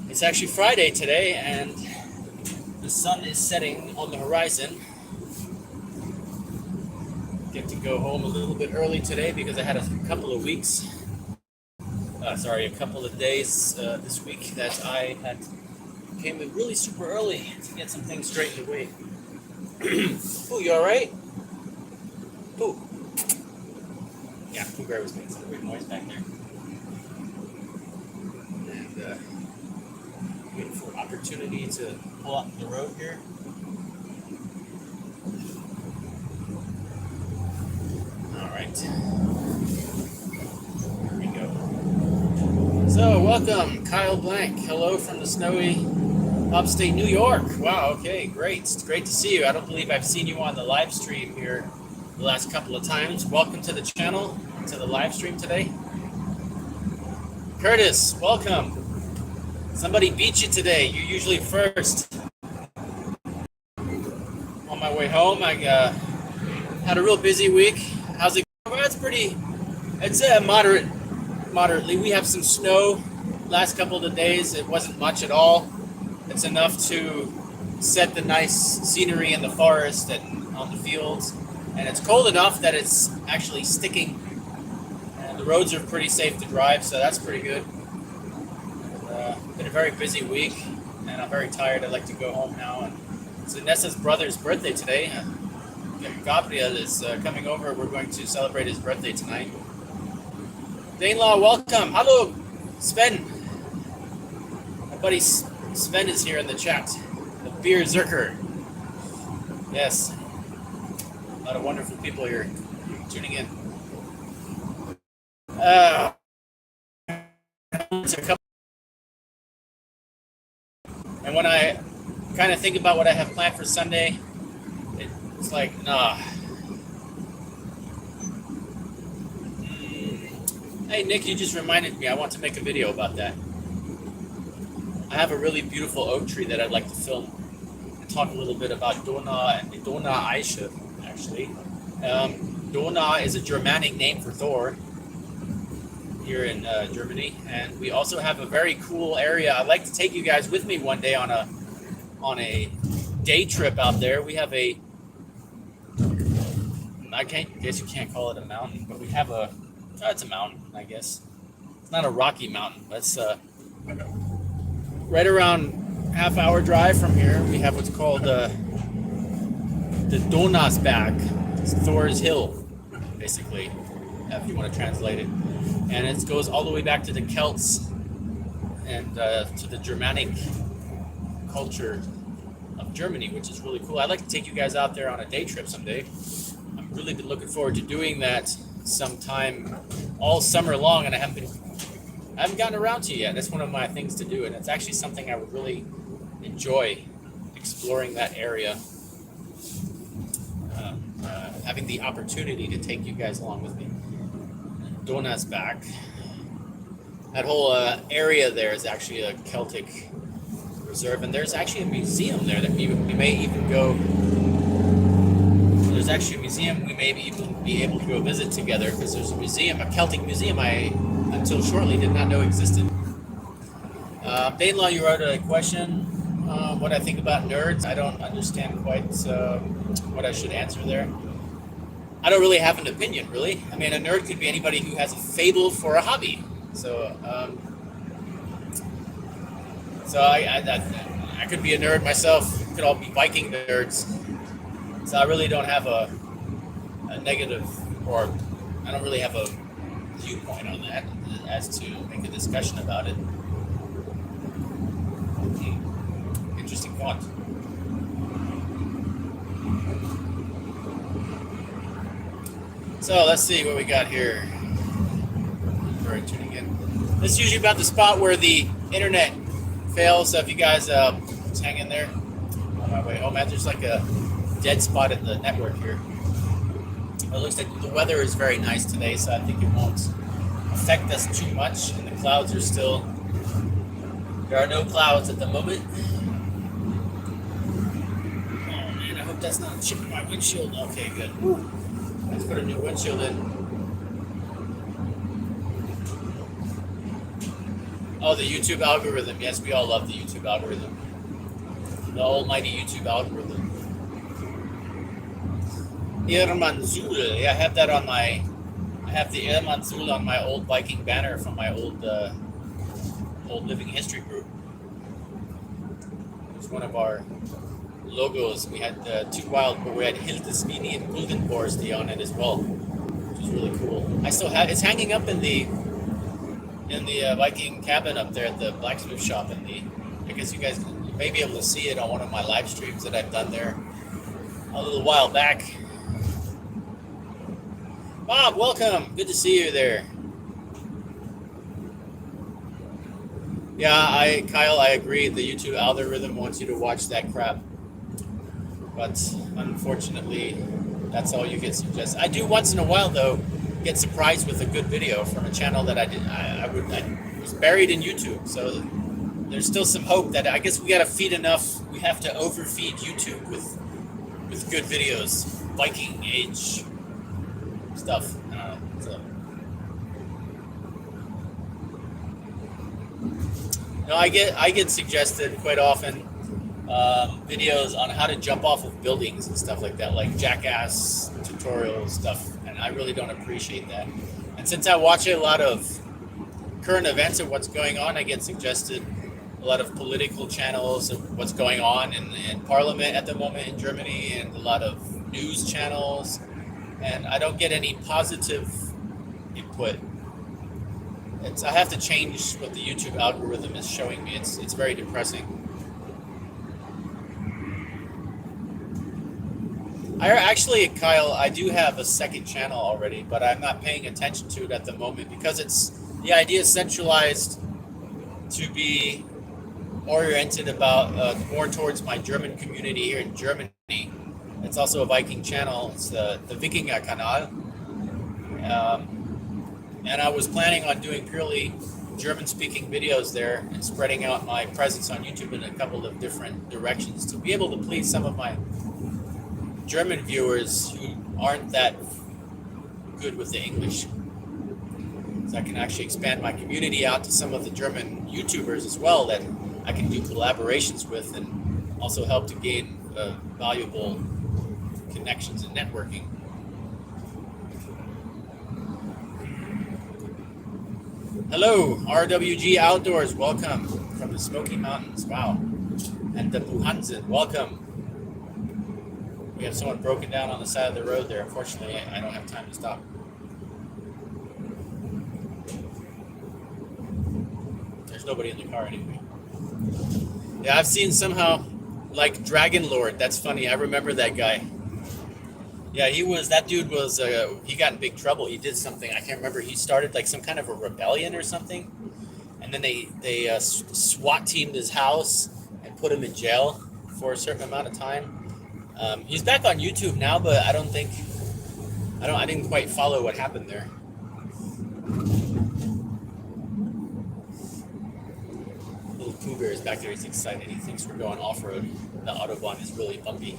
It's actually Friday today, and the sun is setting on the horizon. Get to go home a little bit early today because I had a couple of days this week that I had came in really super early to get some things straightened away. Ooh, you all right? Ooh. Yeah, Pooh Bear was making some weird noise back there. And waiting for opportunity to pull out the road here. All right. Here we go. So, welcome, Kyle Blank. Hello from the snowy upstate New York. Wow, okay, great. It's great to see you. I don't believe I've seen you on the live stream here the last couple of times. Welcome to the channel, to the live stream today. Curtis, welcome. Somebody beat you today. You're usually first. On my way home, I had a real busy week. How's it going? It's moderately. We have some snow last couple of days. It wasn't much at all. It's enough to set the nice scenery in the forest and on the fields. And it's cold enough that it's actually sticking. And the roads are pretty safe to drive, so that's pretty good. Been a very busy week, and I'm very tired. I'd like to go home now. And it's Nessa's brother's birthday today. Gabriel is coming over. We're going to celebrate his birthday tonight. Danelaw, welcome. Hello, Sven. My buddy Sven is here in the chat. The beer zerker. Yes. A lot of wonderful people here tuning in. It's a couple. And when I kind of think about what I have planned for Sunday, it's like, nah. Hey, Nick, you just reminded me. I want to make a video about that. I have a really beautiful oak tree that I'd like to film and talk a little bit about Dona and Dona Eiche, actually. Dona is a Germanic name for Thor here in Germany, and we also have a very cool area. I'd like to take you guys with me one day on a day trip out there. We have I guess you can't call it a mountain, but we have it's a mountain, I guess. It's not a rocky mountain, but it's right around half-hour drive from here. We have what's called the Donasberg. It's Thor's Hill, basically, if you want to translate it. And it goes all the way back to the Celts and to the Germanic culture of Germany, which is really cool. I'd like to take you guys out there on a day trip someday. I've really been looking forward to doing that sometime all summer long, and I haven't gotten around to it yet. That's one of my things to do, and it's actually something I would really enjoy, exploring that area. Having the opportunity to take you guys along with me. Donasberg. That whole area there is actually a Celtic reserve, and there's actually a museum there that we may even go. There's actually a museum we may even be able to go visit together, because there's a Celtic museum I, until shortly, did not know existed. Danelaw, you wrote a question. What I think about nerds. I don't understand quite what I should answer there. I don't really have an opinion, really. I mean, a nerd could be anybody who has a fable for a hobby. So, I could be a nerd myself. We could all be Viking nerds. So I really don't have a negative, or I don't really have a viewpoint on that as to make a discussion about it. Interesting thought. So let's see what we got here. For tuning in. This is usually about the spot where the internet fails. So if you guys just hang in there on my way home, there's like a dead spot in the network here. It looks like the weather is very nice today, so I think it won't affect us too much. And the clouds are still. There are no clouds at the moment. Oh man, I hope that's not chipping my windshield. Okay, good. Woo. Let's put a new windshield in. Oh, the YouTube algorithm. Yes, we all love the YouTube algorithm. The almighty YouTube algorithm. Irmanzul. Yeah, I have that on my. I have the Irmanzul on my old Viking banner from my old living history group. It was one of our logos. We had two wild, but we had Hildesvini and Guldenborsti on it as well, which was really cool. I still have it's hanging up in the Viking cabin up there at the blacksmith shop. I guess you guys may be able to see it on one of my live streams that I've done there a little while back. Bob, welcome. Good to see you there. Yeah, Kyle, I agree. The YouTube algorithm wants you to watch that crap, but unfortunately, that's all you get suggested. I do once in a while, though, get surprised with a good video from a channel that I was buried in YouTube. So there's still some hope that I guess we got to feed enough. We have to overfeed YouTube with good videos, Viking Age stuff. No, I get suggested quite often videos on how to jump off of buildings and stuff like that, like jackass tutorial stuff, and I really don't appreciate that. And since I watch a lot of current events of what's going on, I get suggested a lot of political channels of what's going on in Parliament at the moment in Germany, and a lot of news channels, and I don't get any positive input. I have to change what the YouTube algorithm is showing me. It's very depressing. Kyle, I do have a second channel already, but I'm not paying attention to it at the moment because the idea is centralized to be oriented about more towards my German community here in Germany. It's also a Viking channel. It's the Wikinger Kanal. And I was planning on doing purely German-speaking videos there and spreading out my presence on YouTube in a couple of different directions to be able to please some of my German viewers who aren't that good with the English. So I can actually expand my community out to some of the German YouTubers as well that I can do collaborations with and also help to gain valuable connections and networking. Hello, RWG Outdoors, welcome from the Smoky Mountains, wow. And the Buhansen, welcome. We have someone broken down on the side of the road there. Unfortunately, I don't have time to stop. There's nobody in the car anyway. Yeah, I've seen somehow, like Dragon Lord, that's funny, I remember that guy. Yeah, he got in big trouble. He did something, I can't remember. He started like some kind of a rebellion or something. And then they SWAT teamed his house and put him in jail for a certain amount of time. He's back on YouTube now, but I didn't quite follow what happened there. Little Pooh Bear is back there, he's excited. He thinks we're going off-road. The Autobahn is really bumpy.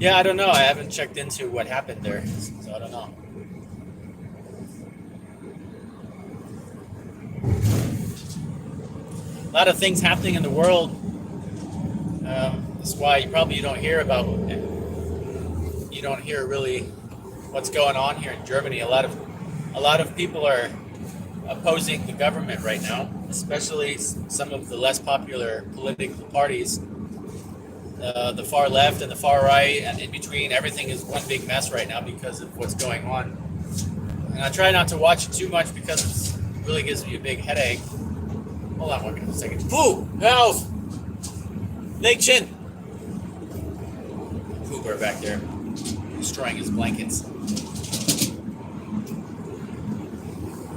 Yeah, I don't know. I haven't checked into what happened there, so I don't know. A lot of things happening in the world. That's why you don't hear really what's going on here in Germany. A lot of people are opposing the government right now, especially some of the less popular political parties. The far left and the far right, and in between, everything is one big mess right now because of what's going on. And I try not to watch it too much because it really gives me a big headache. Hold on one second. Pooh! Help! Lake Chin! Pooh Bear back there, destroying his blankets.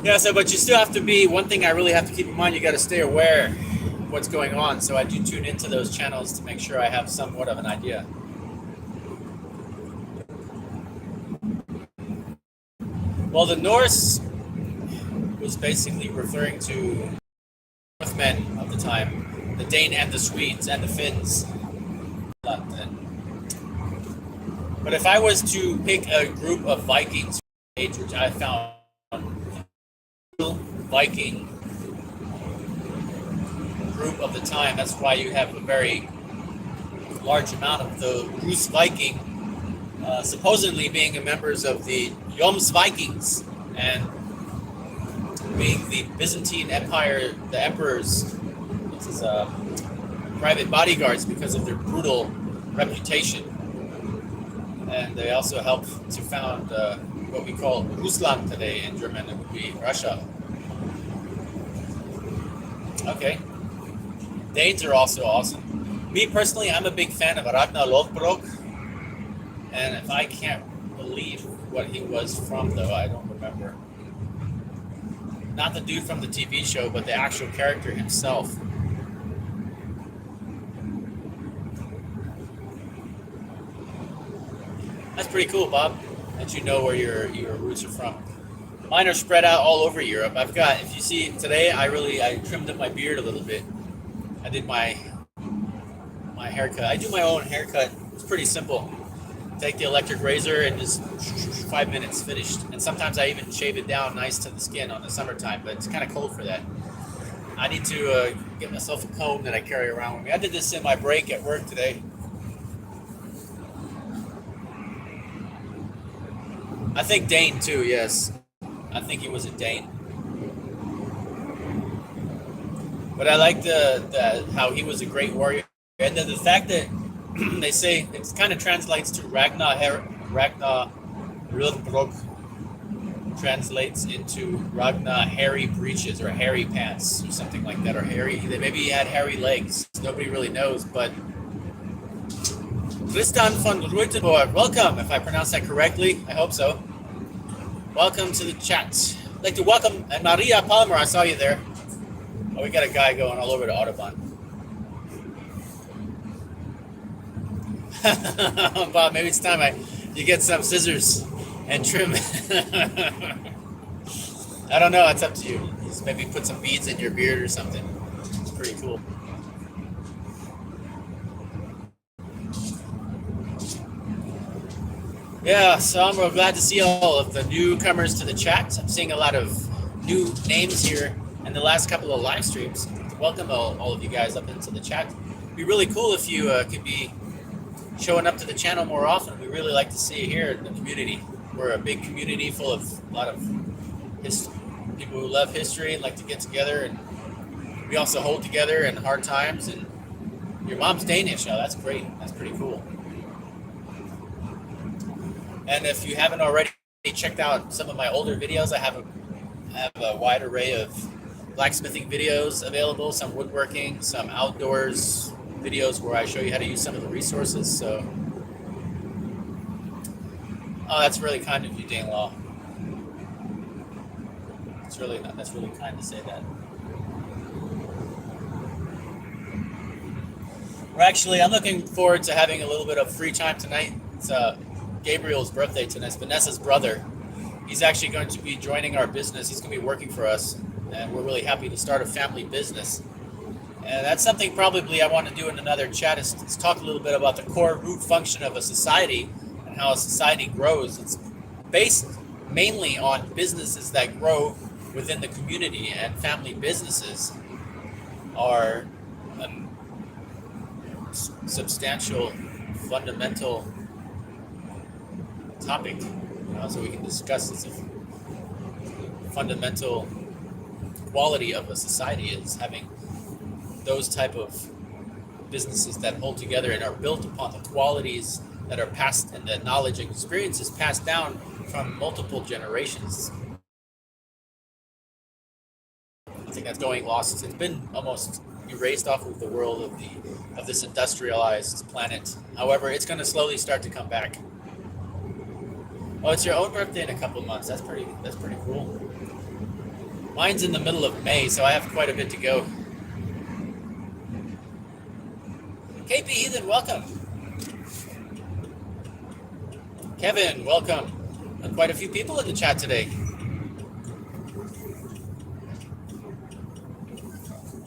Yeah, but you still have to be, one thing I really have to keep in mind, you got to stay aware of what's going on. So I do tune into those channels to make sure I have somewhat of an idea. Well, the Norse was basically referring to Northmen of the time, the Dane and the Swedes and the Finns. But if I was to pick a group of Vikings age, which I found Viking group of the time. That's why you have a very large amount of the Rus Viking supposedly being members of the Joms Vikings and being the Byzantine Empire, the emperor's private bodyguards because of their brutal reputation. And they also helped to found what we call Russland today in German. It would be Russia. Okay. Danes are also awesome. Me personally, I'm a big fan of Ragnar Lothbrok. And if I can't believe what he was from, though, I don't remember. Not the dude from the TV show, but the actual character himself. That's pretty cool, Bob, that you know where your roots are from. Mine are spread out all over Europe. I've got, if you see today, I trimmed up my beard a little bit. I did my haircut. I do my own haircut. It's pretty simple. Take the electric razor and just 5 minutes, finished. And sometimes I even shave it down nice to the skin on the summertime, but it's kind of cold for that. I need to get myself a comb that I carry around with me. I did this in my break at work today. I think Dane too, yes. I think he was a Dane. But I like the how he was a great warrior. And then the fact that they say it kind of translates to Ragnar Rudbrok translates into Ragnar hairy breeches or hairy pants or something like that, or maybe he had hairy legs. Nobody really knows, but Tristan von Reuterborg, welcome, if I pronounced that correctly. I hope so. Welcome to the chat. I'd like to welcome, and Maria Palmer, I saw you there. Oh, we got a guy going all over the Autobahn. Bob, maybe it's time you get some scissors and trim. I don't know, it's up to you. Just maybe put some beads in your beard or something. It's pretty cool. Yeah, so I'm real glad to see all of the newcomers to the chat. I'm seeing a lot of new names here in the last couple of live streams. Welcome all of you guys up into the chat. It'd be really cool if you could be showing up to the channel more often. We really like to see you here in the community. We're a big community full of a lot of people who love history and like to get together, and we also hold together in hard times. And your mom's Danish. Oh, that's great. That's pretty cool. And if you haven't already checked out some of my older videos, I have a wide array of blacksmithing videos available, some woodworking, some outdoors videos where I show you how to use some of the resources. So, oh, that's really kind of you, Dane Law. That's really kind to say that. I'm looking forward to having a little bit of free time tonight. It's Gabriel's birthday tonight. It's Vanessa's brother. He's actually going to be joining our business. He's going to be working for us, and we're really happy to start a family business. And that's something probably I want to do in another chat is talk a little bit about the core root function of a society and how a society grows. It's based mainly on businesses that grow within the community, and family businesses are substantial, fundamental topic, so we can discuss this. Fundamental quality of a society is having those type of businesses that hold together and are built upon the qualities that are passed, and the knowledge and experiences passed down from multiple generations. I think that's going lost. It's been almost erased off of the world of this industrialized planet. However, it's going to slowly start to come back. Oh, it's your own birthday in a couple of months. That's pretty cool. Mine's in the middle of May, so I have quite a bit to go. KP Heathen, welcome. Kevin, welcome. And quite a few people in the chat today.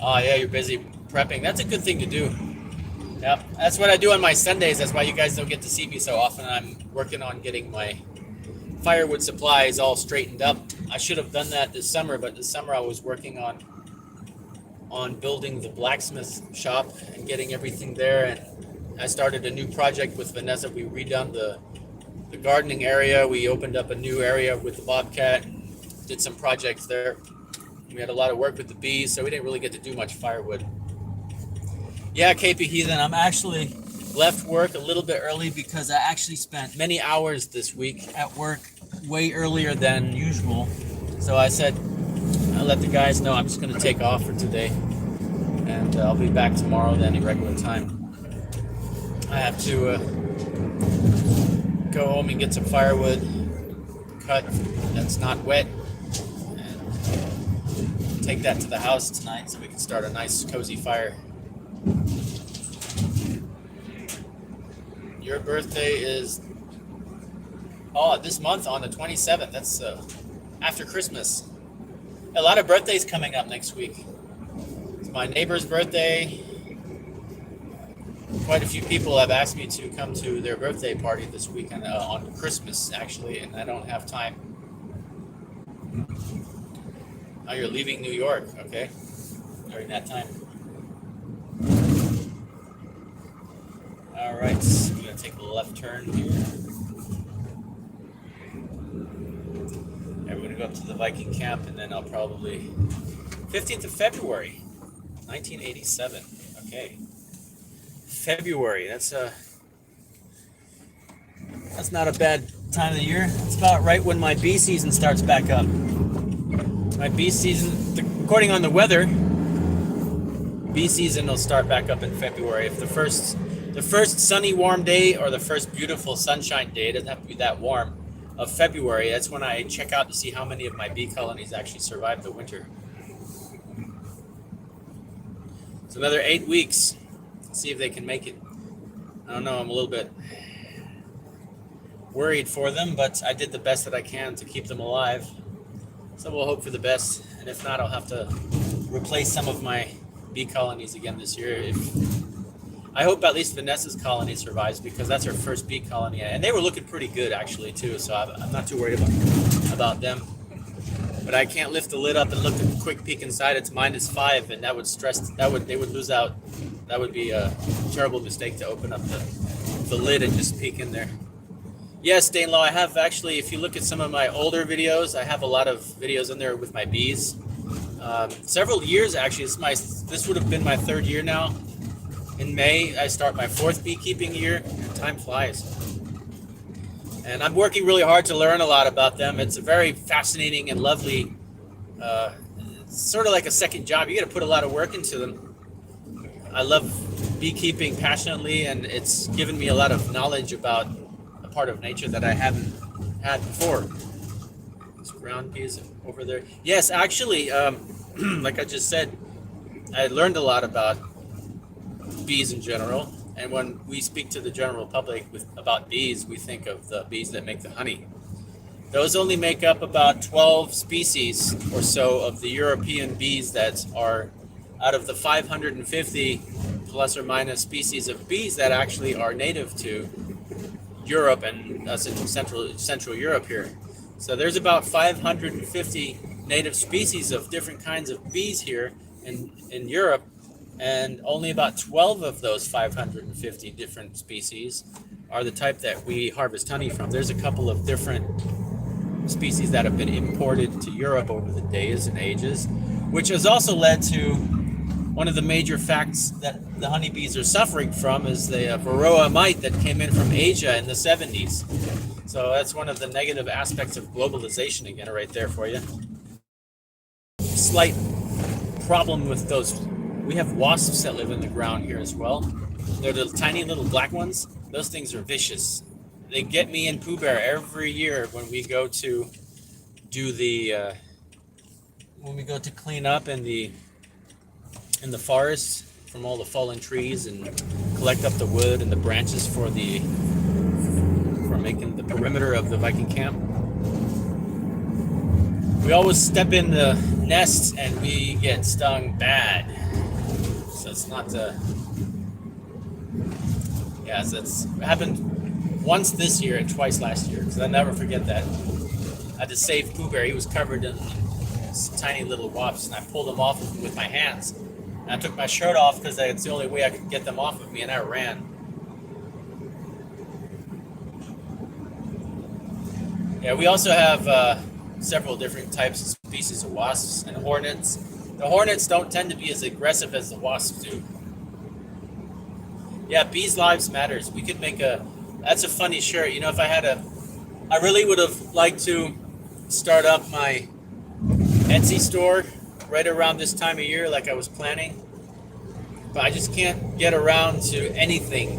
Oh yeah, you're busy prepping. That's a good thing to do. Yep, that's what I do on my Sundays. That's why you guys don't get to see me so often. I'm working on getting my firewood supply is all straightened up. I should have done that this summer, but this summer I was working on building the blacksmith shop and getting everything there. And I started a new project with Vanessa. We redone the gardening area. We opened up a new area with the bobcat, did some projects there. We had a lot of work with the bees, so we didn't really get to do much firewood. Yeah, KP Heathen, I'm actually left work a little bit early because I actually spent many hours this week at work way earlier than usual. So I said, I'll let the guys know I'm just going to take off for today, and I'll be back tomorrow then at regular time. I have to go home and get some firewood cut that's not wet, and take that to the house tonight so we can start a nice cozy fire. Your birthday is this month on the 27th. That's after Christmas. A lot of birthdays coming up next week. It's my neighbor's birthday. Quite a few people have asked me to come to their birthday party this weekend on Christmas, actually, and I don't have time. Oh, you're leaving New York, okay, during that time. All right, I'm going to take a left turn here. And we're going to go up to the Viking camp, and then I'll probably... 15th of February, 1987. Okay. February, that's not a bad time of the year. It's about right when my bee season starts back up. My bee season, according on the weather, bee season will start back up in February. If the first sunny warm day or the first beautiful sunshine day, it doesn't have to be that warm, of February, that's when I check out to see how many of my bee colonies actually survive the winter. It's another 8 weeks. See if they can make it. I don't know, I'm a little bit worried for them, but I did the best that I can to keep them alive. So we'll hope for the best, and if not, I'll have to replace some of my bee colonies again this year. I hope at least Vanessa's colony survives, because that's her first bee colony, and they were looking pretty good actually too, so I'm not too worried about them. But I can't lift the lid up and look at a quick peek inside. It's -5, and they would lose out. That would be a terrible mistake to open up the lid and just peek in there. Yes, Danelaw, I have actually, if you look at some of my older videos, I have a lot of videos in there with my bees. Several years actually. This would have been my 3rd year now. In May, I start my 4th beekeeping year, and time flies. And I'm working really hard to learn a lot about them. It's a very fascinating and lovely, it's sort of like a second job. You got to put a lot of work into them. I love beekeeping passionately, and it's given me a lot of knowledge about a part of nature that I haven't had before. These ground bees over there. Yes, actually, like I just said, I learned a lot about bees in general. And when we speak to the general public about bees, we think of the bees that make the honey. Those only make up about 12 species or so of the European bees that are out of the 550 plus or minus species of bees that actually are native to Europe and Central Europe here. So there's about 550 native species of different kinds of bees here in Europe. And only about 12 of those 550 different species are the type that we harvest honey from. There's a couple of different species that have been imported to Europe over the days and ages, which has also led to one of the major facts that the honeybees are suffering from is the Varroa mite that came in from Asia in the 70s. So that's one of the negative aspects of globalization again right there for you. Slight problem with those. We have wasps that live in the ground here as well. They're the tiny little black ones. Those things are vicious. They get me and Pooh Bear every year when we go to do when we go to clean up in the forest from all the fallen trees and collect up the wood and the branches for making the perimeter of the Viking camp. We always step in the nests and we get stung bad. So it's not so it's happened once this year and twice last year, because I never forget that. I had to save Pooh Bear. He was covered in tiny little wasps, and I pulled them off with my hands. And I took my shirt off because it's the only way I could get them off of me, and I ran. Yeah, we also have several different types and species of wasps and hornets. The hornets don't tend to be as aggressive as the wasps do. Yeah, bees' lives matters. We could make that's a funny shirt. You know, if I had I really would have liked to start up my Etsy store right around this time of year like I was planning. But I just can't get around to anything.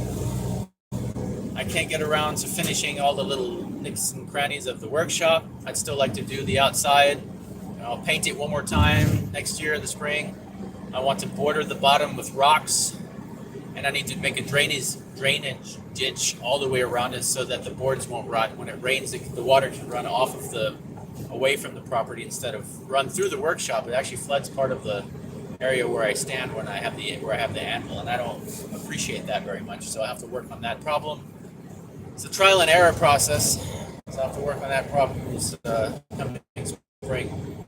I can't get around to finishing all the little nicks and crannies of the workshop. I'd still like to do the outside. I'll paint it one more time next year in the spring. I want to border the bottom with rocks, and I need to make a drainage ditch all the way around it so that the boards won't rot. When it rains, the water can run away from the property instead of run through the workshop. It actually floods part of the area where I stand where I have the anvil, and I don't appreciate that very much. So I have to work on that problem. It's a trial and error process. So I have to work on that problem this coming spring.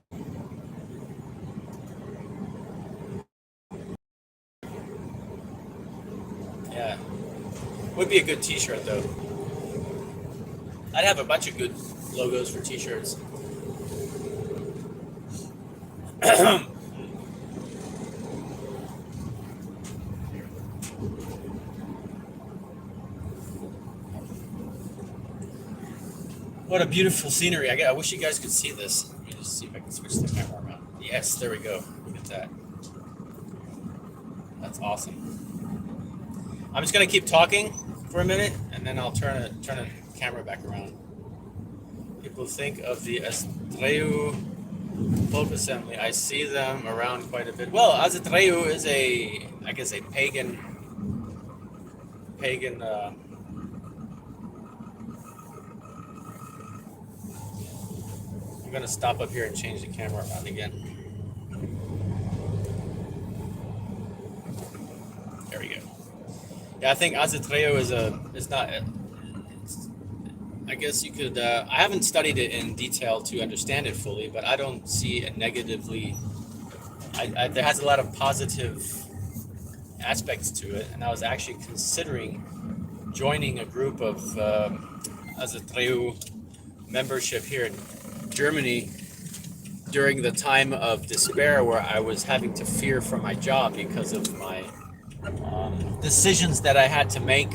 Yeah, would be a good T-shirt though. I'd have a bunch of good logos for T-shirts. What a beautiful scenery. I wish you guys could see this. Let me just see if I can switch the camera around. Yes, there we go. Look at that. That's awesome. I'm just going to keep talking for a minute, and then I'll turn the camera back around. People think of the Azatreu folk assembly. I see them around quite a bit. Well, Azatreu is a pagan I'm going to stop up here and change the camera around again. There we go. Yeah, I think Azatreu is not. I guess you could. I haven't studied it in detail to understand it fully, but I don't see it negatively. There has a lot of positive aspects to it, and I was actually considering joining a group of Azatreu membership here in Germany during the time of despair where I was having to fear for my job because of my decisions that I had to make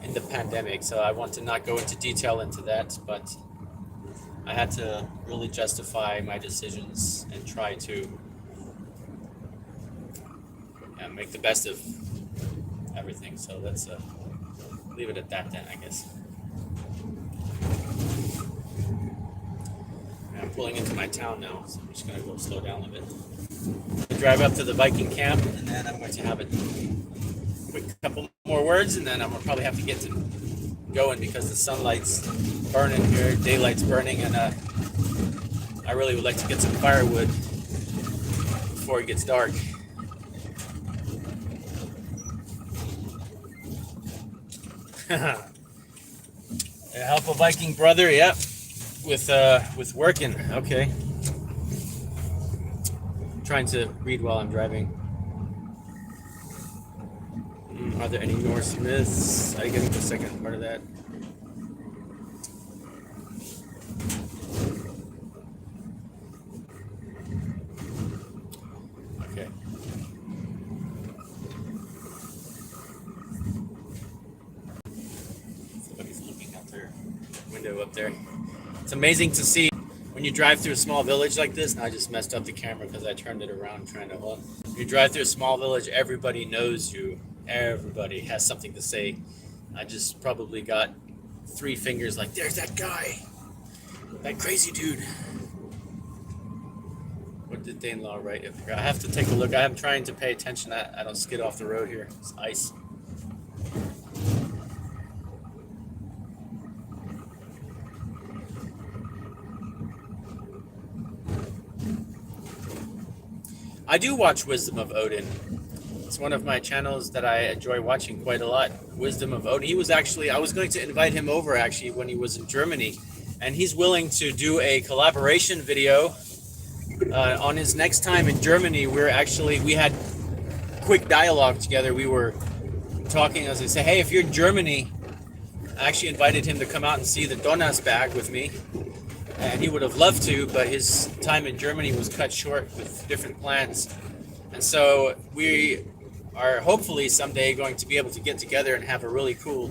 in the pandemic. So I want to not go into detail into that, but I had to really justify my decisions and try to make the best of everything. So let's leave it at that then, I guess. I'm pulling into my town now, so I'm just going to go slow down a bit. I drive up to the Viking camp, and then I'm going to have a quick couple more words, and then I'm going to probably have to get to going because the sunlight's burning here, daylight's burning, and I really would like to get some firewood before it gets dark. Help a Viking brother, yep. With working, okay. Trying to read while I'm driving. Are there any Norse myths? I get the second part of that. Okay. Somebody's looking out their window up there. It's amazing to see when you drive through a small village like this. And I just messed up the camera because I turned it around trying to hold. When you drive through a small village, everybody knows you. Everybody has something to say. I just probably got 3 fingers like, there's that guy. That crazy dude. What did Danelaw write? I have to take a look. I'm trying to pay attention that I don't skid off the road here. It's ice. I do watch Wisdom of Odin. It's one of my channels that I enjoy watching quite a lot. Wisdom of Odin. He was actually, I was going to invite him over actually when he was in Germany and he's willing to do a collaboration video on his next time in Germany. We had quick dialogue together. We were talking as I say, hey, if you're in Germany, I actually invited him to come out and see the Donnersberg with me, and he would have loved to, but his time in Germany was cut short with different plans. And so we are hopefully someday going to be able to get together and have a really cool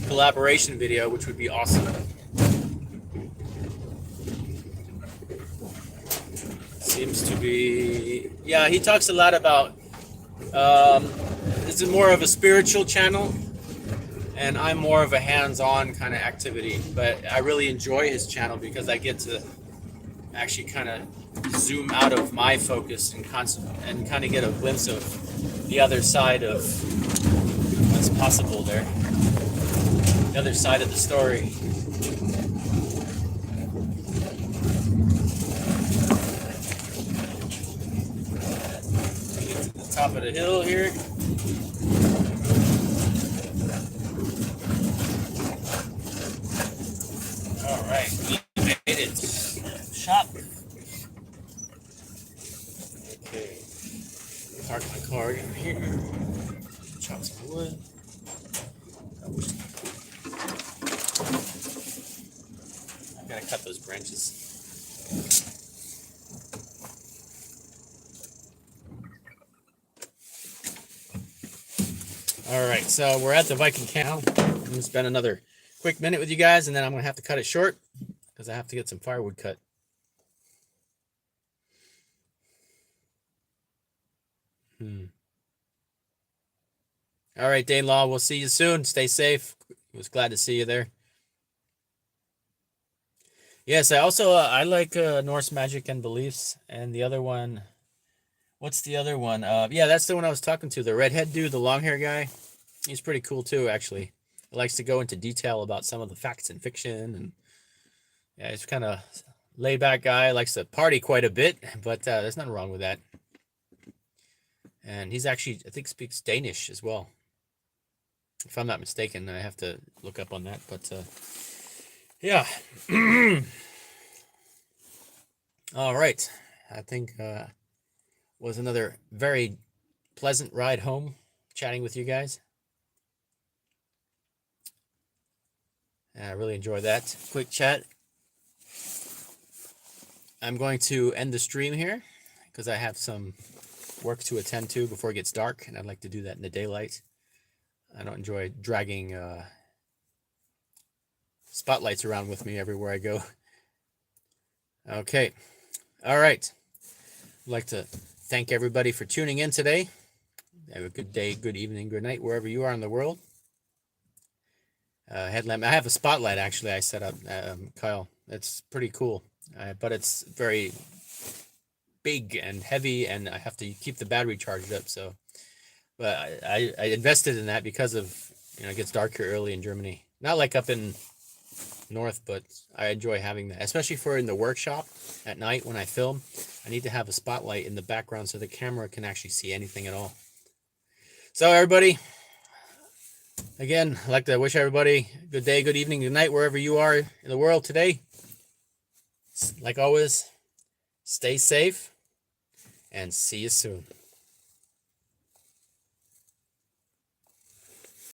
collaboration video, which would be awesome. Seems to be, yeah, he talks a lot about, this is more of a spiritual channel, and I'm more of a hands-on kind of activity, but I really enjoy his channel because I get to actually kind of zoom out of my focus and kind of get a glimpse of the other side of what's possible there, the other side of the story. Get to the top of the hill here. All right, we made it. Shop. Okay. Park my car over here. Chop some wood. I gotta cut those branches. All right, so we're at the Viking camp. I'm gonna spend another quick minute with you guys, and then I'm gonna have to cut it short because I have to get some firewood cut. All right, Dane Law, we'll see you soon. Stay safe. I was glad to see you there. Yes, I also I like Norse magic and beliefs, and the other one. What's the other one? Yeah, that's the one I was talking to. The redhead dude, the long hair guy. He's pretty cool too, actually. He likes to go into detail about some of the facts and fiction, and yeah, he's kind of laid back guy. Likes to party quite a bit, but there's nothing wrong with that. And he's actually, I think, speaks Danish as well, if I'm not mistaken. I have to look up on that, but yeah. All right, I think was another very pleasant ride home, chatting with you guys. I really enjoyed that quick chat. I'm going to end the stream here because I have some work to attend to before it gets dark, and I'd like to do that in the daylight. I don't enjoy dragging spotlights around with me everywhere I go. Okay. All right. I'd like to thank everybody for tuning in today. Have a good day, good evening, good night, wherever you are in the world. Headlamp. I have a spotlight, actually, I set up, Kyle. It's pretty cool, but it's very big and heavy, and I have to keep the battery charged up. So, but I invested in that because of, it gets dark here early in Germany. Not like up in north, but I enjoy having that, especially for in the workshop at night when I film. I need to have a spotlight in the background so the camera can actually see anything at all. So everybody, again, I'd like to wish everybody good day, good evening, good night, wherever you are in the world today. Like always, stay safe and see you soon.